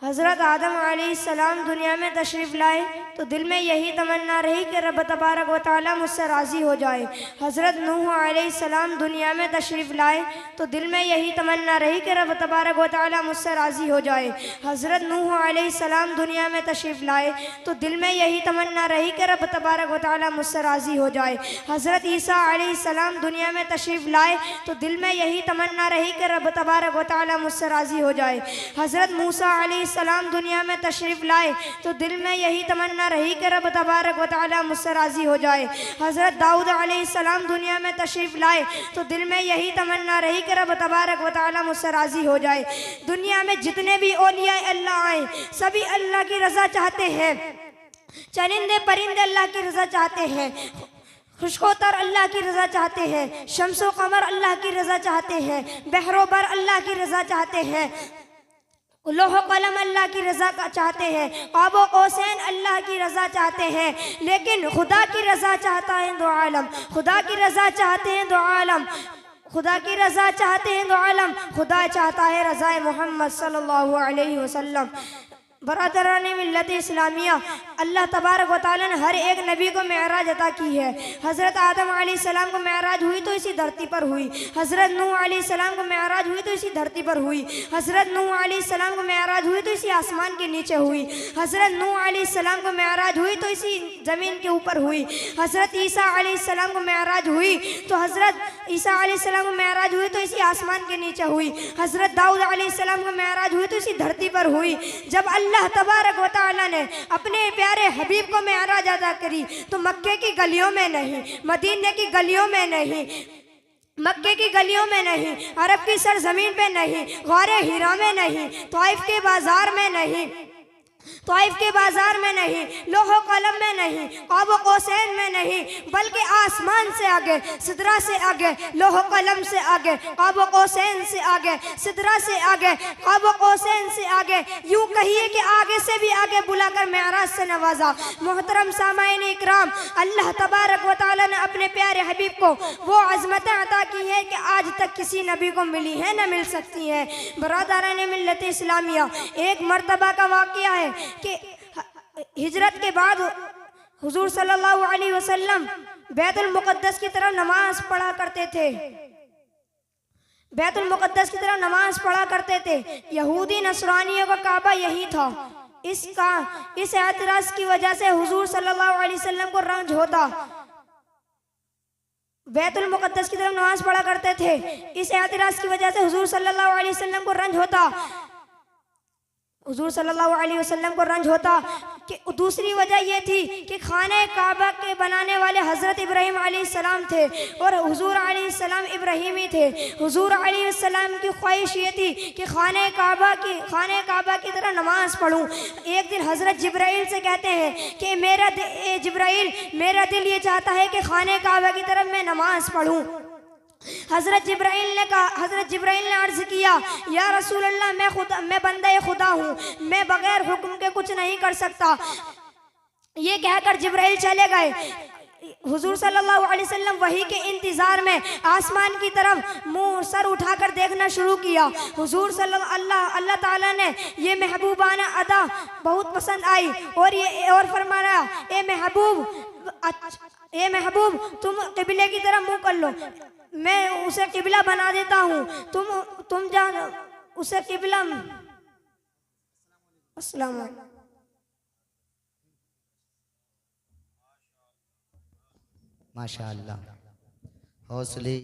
हज़रत आदम अलैहिस्सलाम दुनिया में तशरीफ़ लाए तो दिल में यही तमन्ना रही कि रब तबारक व तआला मुझसे राज़ी हो जाए। हज़रत नूह अलैहिस्सलाम दुनिया में तशरीफ़ लाए तो दिल में यही तमन्ना रही कि रब तबारक व तआला मुझसे राज़ी हो जाए। हज़रत नूह अलैहिस्सलाम दुनिया में तशरीफ़ लाए तो दिल में यही तमन्ना रही कि रब तबारक व तआला मुझसे राज़ी हो जाए। हज़रत ईसा अलैहिस्सलाम दुनिया में तशरीफ़ लाए तो दिल में यही तमन्ना रही कि रब तबारक व तआला मुझसे राज़ी हो जाए। हज़रत मूसा अलैहिस्सलाम दुनिया में तशरीफ़ लाए तो दिल में यही तमन्ना रही कि रब तबारक व तआला मुझसे राज़ी हो जाए। हज़रत दाऊद अलैहिस्सलाम दुनिया में तशरीफ़ लाए तो दिल में यही तमन्ना रही कि रब तबारक व तआला मुझसे राज़ी हो जाए। दुनिया में जितने भी औलिया अल्लाह आए सभी अल्लाह की रज़ा चाहते हैं। चरिंदे परिंदे अल्लाह की रज़ा चाहते हैं। खुशकोतर अल्लाह की रज़ा चाहते हैं। शम्सो कमर अल्लाह की रज़ा चाहते हैं। बहरोबर अल्लाह की रज़ा चाहते हैं। लोह कलम अल्लाह की रज़ा चाहते हैं। क़ाबो क़ौसैन अल्लाह की रज़ा चाहते हैं। लेकिन खुदा की रज़ा चाहता है दो आलम। खुदा की रज़ा चाहते हैं दो आलम। खुदा की रज़ा चाहते हैं दो आलम। खुदा चाहता है रज़ाए मोहम्मद सल्लल्लाहु अलैहि वसल्लम। बरादरान मिल्लत इस्लामिया, अल्लाह तबारक व तआला ने हर एक नबी को मेराज अता की है। हज़रत आदम अलैहिस्सलाम को मेराज हुई तो इसी धरती पर हुई। हज़रत नूह अलैहिस्सलाम को मेराज हुई तो इसी धरती पर हुई। हज़रत नूह अलैहिस्सलाम को मेराज हुई तो इसी आसमान के नीचे हुई। हज़रत नूह अलैहिस्सलाम को मेराज हुई तो इसी ज़मीन के ऊपर हुई। हज़रत ईसा अलैहिस्सलाम को मेराज हुई तो हज़रत ईसा अलैहिस्सलाम को मेराज हुई तो इसी आसमान के नीचे हुई। हज़रत दाऊद अलैहिस्सलाम को मेराज हुई तो इसी धरती पर हुई। जब अल्लाह तबारक व तआला ने अपने प्यारे हबीब को मेराज अता करी तो मक्के की गलियों में नहीं, मदीने की गलियों में नहीं, मक्के की गलियों में नहीं, अरब की सरजमीन पे नहीं, गौरे हिरा में नहीं, तौइफ के बाजार में नहीं, तौइफ के बाजार में नहीं, लोहो कलम में नहीं, क़ाबो क़ौसैन में नहीं, बल्कि आसमान से आगे, सिदरा से आगे, लोहो कलम से आगे, क़ाबो क़ौसैन से आगे, सिदरा से आगे, क़ाबो क़ौसैन से आगे, यूँ कहिए कि आगे से भी आगे बुलाकर मेराज से नवाजा। मोहतरम सामाईन इकराम, अल्लाह तबारक व तआला ने अपने प्यारे हबीब को वो अज़मतें अता की हैं कि आज तक किसी नबी को मिली है न मिल सकती हैं। बरादरान मिल्लत इस्लामिया, एक मरतबा का वाक़या है कि हिजरत के बाद हुजूर सल्लल्लाहु अलैहि वसल्लम बैतुल मुक़द्दस की तरफ नमाज पढ़ा करते थे। बैतुल मुक़द्दस की तरफ नमाज पढ़ा करते थे। यहूदी नसरानियों का काबा यही था। इस एतराज़ की वजह से हुजूर सल्लल्लाहु अलैहि वसल्लम को रंज होता। बैतुल मुक़द्दस की तरफ नमाज पढ़ा करते थे। इस एतराज़ की वजह से हुजूर सल्लल्लाहु अलैहि वसल्लम को रंज होता। हुजूर सल्लल्लाहु अलैहि वसल्लम को रंज होता कि दूसरी वजह यह थी कि खाने काबा के बनाने वाले हज़रत इब्राहीम अलैहिस्सलाम थे और हुजूर अलैहिस्सलाम इब्राहीमी थे। हुजूर अलैहिस्सलाम की ख्वाहिश ये थी कि खाने काबा की तरह नमाज पढ़ूं। एक दिन हज़रत जिब्राईल से कहते हैं कि जिब्राईल मेरा दिल ये चाहता है कि खाने काबा की तरफ मैं नमाज पढ़ूं। हज़रत जिब्राईल ने अर्ज़ किया, या रसूल अल्लाह, मैं बंदा खुदा हूँ, मैं बगैर हुक्म के कुछ नहीं कर सकता। ये कहकर जिब्राईल चले गए। हुजूर सल्लल्लाहु अलैहि वसल्लम वही के इंतज़ार में आसमान की तरफ मुँह सर उठाकर देखना शुरू किया। हुजूर अल्लाह ताला ने ये महबूबाना अदा बहुत पसंद आई और फरमाया, ए महबूब तुम क़िबले की तरफ मुँह कर लो, मैं उसे क़िबला बना देता हूँ, तुम जान उसे क़िबला। अस्सलाम वालेकुम। माशाअल्लाह, हौसले